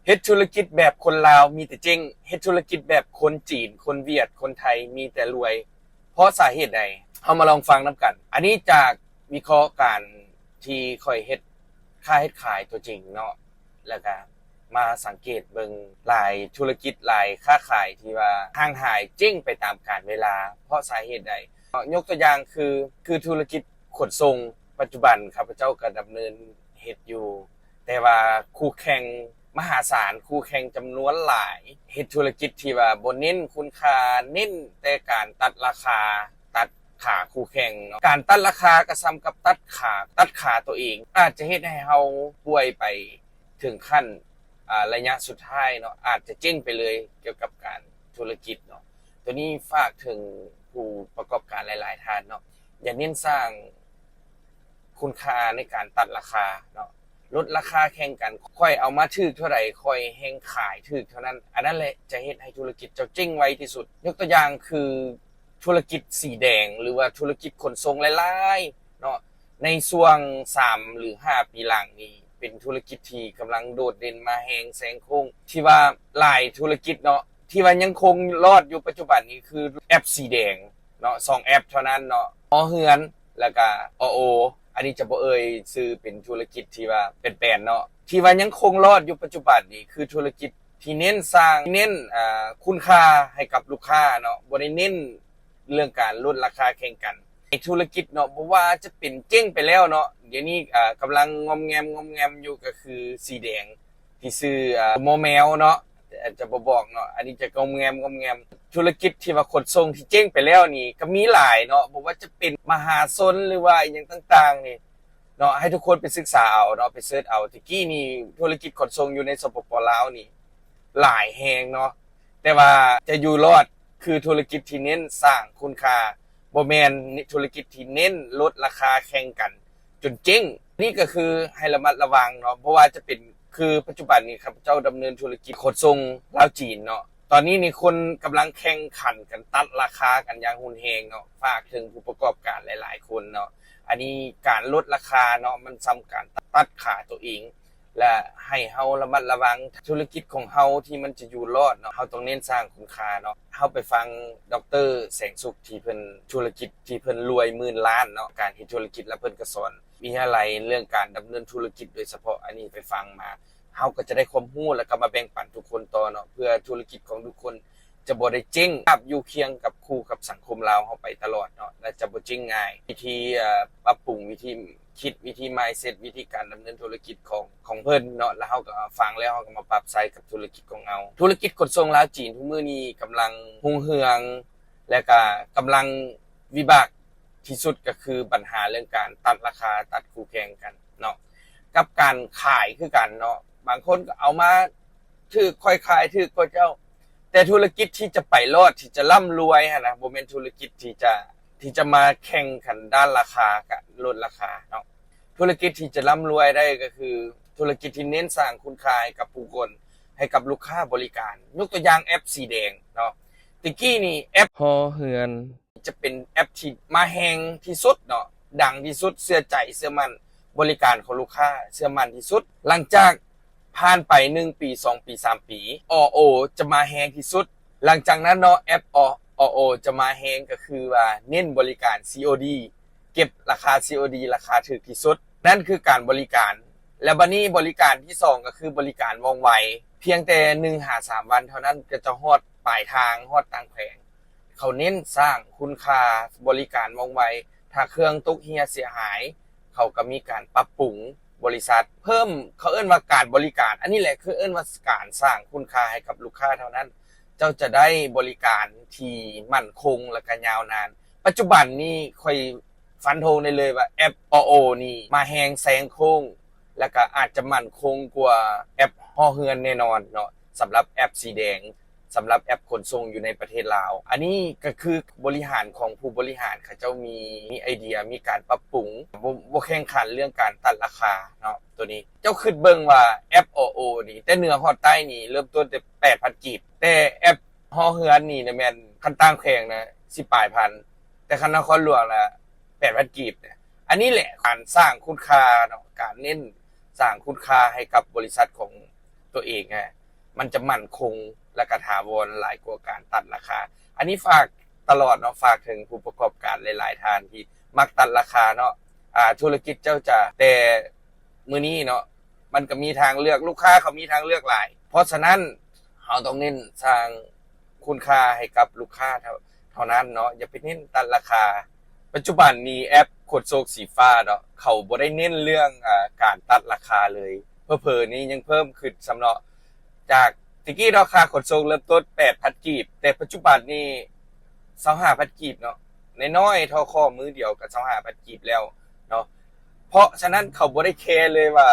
เฮ็ดธุรกิจแบบคนลาวมีแต่เจ๊งเฮ็ดธุรกิจแบบคนจีนคนเวียดคนไทยมีแต่รวยเพราะสาเหตุใดเอามาลองฟังนํกันอันนี้จากวิเคราะห์การที่ค่อยเฮ็ดค่าเฮ็ดขายตัวจริงเนาะแล้วก็มาสังเกตเบิ่งหลายธุรกิจหลายค้าขายที่ว่าห่างหายเจ๊งไปตามกาลเวลาเพราะสาเหตุใดยกตัวอย่างคือธุรกิจขนส่งปัจจุบันข้าพเจ้าก็ดำเนินเฮ็ดอยู่แต่ว่าคู่แข่งมหาศาลคู่แข่งจำนวนหลายเฮ็ดธุรกิจที่ว่าบ่เน้นคุณค่าเน้นแต่การตัดราคาตัดขาคู่แข่งเนาะการตัดราคาก็ซ้ำกับตัดขาตัวเองอาจจะเฮ็ดให้เฮาป่วยไปถึงขั้นระยะสุดท้ายเนาะอาจจะเจ๊งไปเลยเกี่ยวกับการธุรกิจเนาะตัวนี้ฝากถึงผู้ประกอบการหลายๆท่านเนาะอย่าเน้นสร้างคุณค่าในการตัดราคาเนาะลดราคาแข่งกันค่อยเอามาถูกเท่าไหร่ค่อยแฮงขายถูกเท่านั้นอันนั้นแหละจะเฮ็ดให้ธุรกิจเจ้าเจ๊งไวที่สุดยกตัวอย่างคือธุรกิจสีแดงหรือว่าธุรกิจขนส่งหลายๆเนาะในช่วง3หรือ5ปีหลังนี้เป็นธุรกิจที่กำลังโดดเด่นมาแฮงแซงโค้งที่ว่าหลายธุรกิจเนาะที่ว่ายังคงรอดอยู่ปัจจุบันนี้คือแอปสีแดงเนาะ2แอปเท่านั้นเนาะอเฮือนแล้วก็อโออันนี้จะบ่ชื่อเป็นธุรกิจที่ว่าเป็นแปลนเนาะที่ว่ายังคงรอดอยู่ปัจจุบันนี้คือธุรกิจที่เน้นสร้างเน้นคุณค่าให้กับลูกค้าเนาะบ่ได้เน้นเรื่องการลดราคาแข่งกันธุรกิจเนาะบ่ว่าจะเป็นเจ๊งไปแล้วเนาะเดี๋ยวนี้กำลังงอมแงมอยู่ก็คือสีแดงที่ชื่อโมแมวเนาะจะบ่บอกเนาะอันนี้จะงอมแงมธุรกิจที่ว่าขนส่งที่เจ๊งไปแล้วนี่ก็มีหลายเนาะบ่ว่าจะเป็นมหาชนหรือว่าอีหยังต่างๆนี่เนาะให้ทุกคนไปศึกษาเอาเนาะไปเสิร์ชเอาตะกี้นี่ธุรกิจขนส่งอยู่ในสปป.ลาวนี่หลายแฮงเนาะแต่ว่าจะอยู่รอดคือธุรกิจที่เน้นสร้างคุณค่าบ่แม่นธุรกิจที่เน้นลดราคาแข่งกันจนเจ๊งนี่ก็คือให้ระมัดระวังเนาะเพราะว่าจะเป็นคือปัจจุบันนี้ครับเจ้าดำเนินธุรกิจขนส่งลาวจีนเนาะตอนนี้นี่คนกำลังแข่งขันกันตัดราคากันอย่างหุนแฮงเนาะฝากถึงผู้ประกอบการหลายๆคนเนาะอันนี้การลดราคาเนาะมันสำคัญตัดขาตัวเองและให้เฮาระมัดระวังธุรกิจของเฮาที่มันจะอยู่รอดเนาะเฮาต้องเน้นสร้างคุณค่าเนาะเฮาไปฟังดร.แสงสุขที่เพิ่นธุรกิจที่เพิ่นรวยหมื่นล้านเนาะการเฮ็ดธุรกิจแล้วเพิ่นก็สอนวิทยาลัยเรื่องการดำเนินธุรกิจโดยเฉพาะอันนี้ไปฟังมาเฮาก็จะได้ความรู้แล้วก็มาแบ่งปันทุกคนต่อเนาะเพื่อธุรกิจของทุกคนจะบ่ได้เจ๊งครับอยู่เคียงกับคู่กับสังคมลาวเฮาไปตลอดเนาะและจะบ่เจ๊งง่ายวิธีปรับปรุงวิธีคิดวิธี mindset วิธีการดำเนินธุรกิจของเพิ่นเนาะแล้วเฮาก็ฟังแล้วเฮาก็มาปรับใช้กับธุรกิจของเราธุรกิจขนส่งลาวจีนทุกมื้อนี้กำลังรุ่งเรืองและก็กำลังวิบากที่สุดก็คือปัญหาเรื่องการตัดราคาตัดคู่แข่งกันเนาะกับการขายคือกันเนาะบางคนก็เอามาถือค่อยขายถือก็เจ้าแต่ธุรกิจที่จะไปรอดที่จะร่ำรวยนะบ่แม่นธุรกิจที่จะมาแข่งขันด้านราคากับลดราคาเนาะธุรกิจที่จะร่ำรวยได้ก็คือธุรกิจที่เน้นสร้างคุณค่าให้กับผู้คนให้กับลูกค้าบริการยกตัวอย่างแอปสีแดงเนาะตะกี้นี่แอปฮอเฮือนจะเป็นแอปที่มาแฮงที่สุดเนาะดังที่สุดเชื่อใจเชื่อมั่นบริการของลูกค้าเชื่อมั่นที่สุดหลังจากผ่านไป1ปี2ปี3ปีอโอจะมาแฮงที่สุดหลังจากนั้นเนาะแอปอโอจะมาแฮงก็คือว่าเน้นบริการ COD เก็บราคา COD ราคาถูกที่สุดนั่นคือการบริการและบัดนี้บริการที่2ก็คือบริการว่องไวเพียงแต่1 3 วันเท่านั้นก็จะฮอดปลายทางฮอดต่างแผงเขาเน้นสร้างคุณค่าบริการว่องไวถ้าเครื่องตกเหียเสียหายเขาก็มีการปรับปรุงบริษัทเพิ่มเขาเอิ้นว่าการบริการอันนี้แหละคือเอิ้นว่าการสร้างคุณค่าให้กับลูกค้าเท่านั้นเจ้าจะได้บริการที่มั่นคงและก็ยาวนานปัจจุบันนี้ค่อยฟันธงได้เลยว่าแอปอโอนี่มาแฮงแซงโค้งแล้วก็อาจจะมั่นคงกว่าแอปฮอเฮือนแน่นอนเนาะสำหรับแอปสีแดงสำหรับแอปขนส่งอยู่ในประเทศลาวอันนี้ก็คือบริหารของผู้บริหารเขาเจ้ามีไอเดียมีการปรับปรุงบ่แข่งขันเรื่องการตัดราคาเนาะตัวนี้เจ้าคิดเบิ่งว่าแอปโอนี่แต่เหนือฮอดใต้นี่เริ่มต้นแต่ 8,000 กีบแต่แอปฮอเฮือนนี่นะแม่นคันต่างแข่งนะ10ปลายพันแต่คันนครหลวงน่ะ 8,000 กีบเนี่ยอันนี้แหละการสร้างคุณค่าเนาะการเน้นสร้างคุณค่าให้กับบริษัทของ ตัวเองมันจะมั่นคงและก็ถาวรหลายกว่าการตัดราคาอันนี้ฝากตลอดเนาะฝากถึงผู้ประกอบการหลายๆท่านที่มักตัดราคาเนาะธุรกิจเจ้าจะแต่มื้อนี้เนาะมันก็มีทางเลือกลูกค้าเขามีทางเลือกหลายเพราะฉะนั้นเราต้องเน้นสร้างคุณค่าให้กับลูกค้าเท่านั้นเนาะอย่าไปเน้นตัดราคาปัจจุบันมีแอปขนส่งสีฟ้าเนาะเขาบ่ได้เน้นเรื่องการตัดราคาเลยเผลอๆนี้ยังเพิ่มขึ้นสำหรับจากตะกี้ราคาขนส่งเริ่มต้น 8,000 กีบแต่ปัจจุบันนี้ 25,000 กีบเนาะน้อยๆเท่าข้อมือเดียวกับ 25,000 กีบแล้วเนาะเพราะฉะนั้นเขาบ่ได้แคร์เลยว่า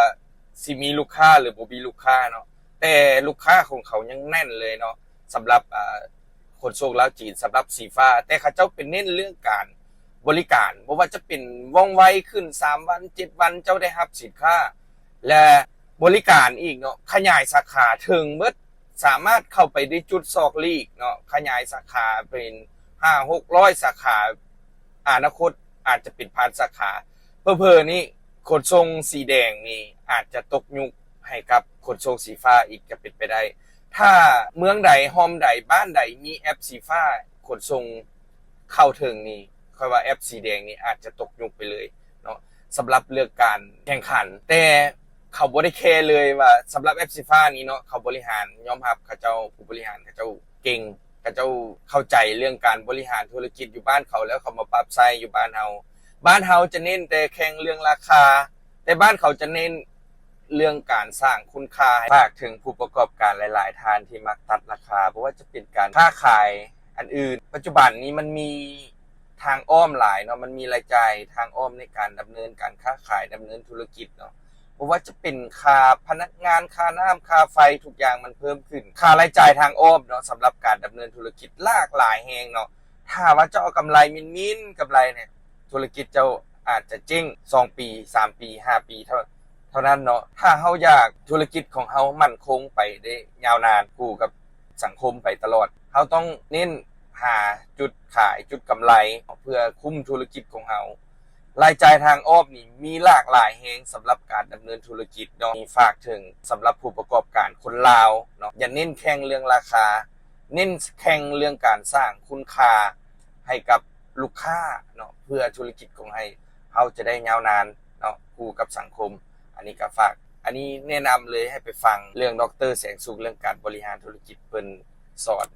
สิมีลูกค้าหรือบ่มีลูกค้าเนาะแต่ลูกค้าของเขายังแน่นเลยเนาะสำหรับขนส่งลาวจีนสำหรับสีฟ้าแต่เขาเจ้าเป็นเน้นเรื่องการบริการบ่ว่าจะเป็นว่องไวขึ้น3วัน7วันเจ้าได้รับสินค้าและบริการอีกเนาะขยายสาขาถึงเบิดสามารถเข้าไปได้จุดซอกลีกเนาะขยายสาขาเป็น500-600 สาขาอนาคตอาจจะเป็นพันสาขาเพิ่ๆนี่ขนส่งสีแดงนี่อาจจะตกยุคให้กับขนส่งสีฟ้าอีกจะเป็นไปได้ถ้าเมืองใดโฮมใดบ้านใดมีแอปสีฟ้าขนส่งเข้าถึงนี่ค่อยว่าแอปสีแดงนี่อาจจะตกยุคไปเลยเนาะสำหรับเรื่องการแข่งขันแต่เขาบ่ได้แคร์เลยว่าสำหรับแอปสีฟ้านี้เนาะเขาบริหารยอมรับเขาเจ้าผู้บริหารเขาเจ้าเก่งเขาเจ้าเข้าใจเรื่องการบริหารธุรกิจอยู่บ้านเขาแล้วเขามาปรับใช้อยู่บ้านเฮาจะเน้นแต่แข่งเรื่องราคาแต่บ้านเขาจะเน้นเรื่องการสร้างคุณค่าฝากถึงผู้ประกอบการหลายๆท่านที่มักตัดราคาเพราะว่าจะเป็นการค้าขายอันอื่นปัจจุบันนี้มันมีทางอ้อมหลายเนาะมันมีรายจ่ายทางอ้อมในการดำเนินการค้าขายดำเนินธุรกิจเนาะเพราะว่าจะเป็นค่าพนักงานค่าน้ำค่าไฟทุกอย่างมันเพิ่มขึ้นค่ารายจ่ายทางอ้อมเนาะสำหรับการดำเนินธุรกิจหลากหลายแห่งเนาะถ้าว่าจะเอากำไรมินกำไรเนี่ยธุรกิจเจ้าอาจจะเจ๊ง2ปี3ปี5ปีเท่านั้นเนาะถ้าเฮาอยากธุรกิจของเฮามั่นคงไปได้ยาวนานคู่กับสังคมไปตลอดเฮาต้องเน้นหาจุดขายจุดกำไรเพื่อคุ้มธุรกิจของเฮารายจ่ายทางอ้อมนี่มีหลากหลายแห่งสำหรับการดำเนินธุรกิจเนาะมีฝากถึงสำหรับผู้ประกอบการคนลาวเนาะอย่าเน้นแข่งเรื่องราคาเน้นแข่งเรื่องการสร้างคุณค่าให้กับลูกค้าเนาะเพื่อธุรกิจของเฮาจะได้ยาวนานเนาะคู่กับสังคมอันนี้ก็ฝากอันนี้แนะนำเลยให้ไปฟังเรื่องดร.แสงสุขเรื่องการบริหารธุรกิจเพิ่นสอน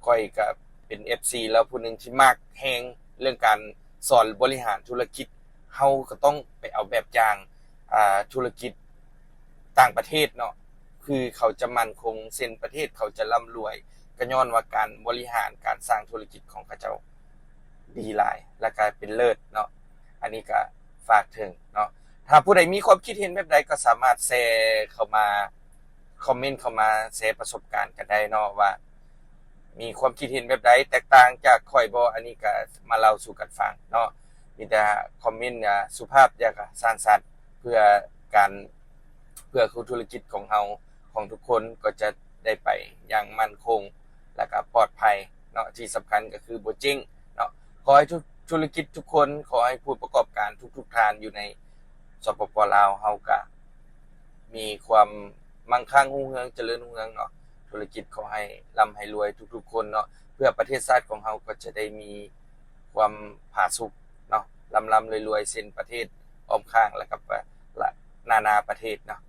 ค่อยก็เป็น FC แล้วผู้นึงที่มักแฮงเรื่องการสอนบริหารธุรกิจเฮาก็ต้องไปเอาแบบอย่างธุรกิจต่างประเทศเนาะคือเขาจะมั่นคงเส้นประเทศเขาจะร่ำรวยก็ย้อนว่าการบริหารการสร้างธุรกิจของเขาเจ้าดีหลายและก็เป็นเลิศเนาะอันนี้ก็ฝากถึงเนาะถ้าผู้ใดมีความคิดเห็นแบบใดก็สามารถแชร์เข้ามาคอมเมนต์เข้ามาแชร์ประสบการณ์กันได้เนาะว่ามีความคิดเห็นแบบใดแตกต่างจากข่อยบ่อันนี้ก็มาเล่าสู่กันฟังเนาะมีแต่คอมเมนต์สุภาพอย่างสร้างสรรค์เพื่อธุรกิจของเฮาของทุกคนก็จะได้ไปอย่างมั่นคงและก็ปลอดภัยเนาะที่สำคัญก็คือบ่เจ๊งเนาะขอให้ทุกธุรกิจทุกคนขอให้ผู้ประกอบการทุกท่านอยู่ในสปป.ลาวเฮาก็มีความมั่งคั่งรุ่งเรืองเจริญรุ่งเรืองเนาะธุรกิจขอให้ร่ำให้รวยทุกๆคนเนาะเพื่อประเทศชาติของเฮาก็จะได้มีความผาสุกเนาะร่ำรวยๆเส้นประเทศอ้อมข้างแล้วก็นานาประเทศเนาะ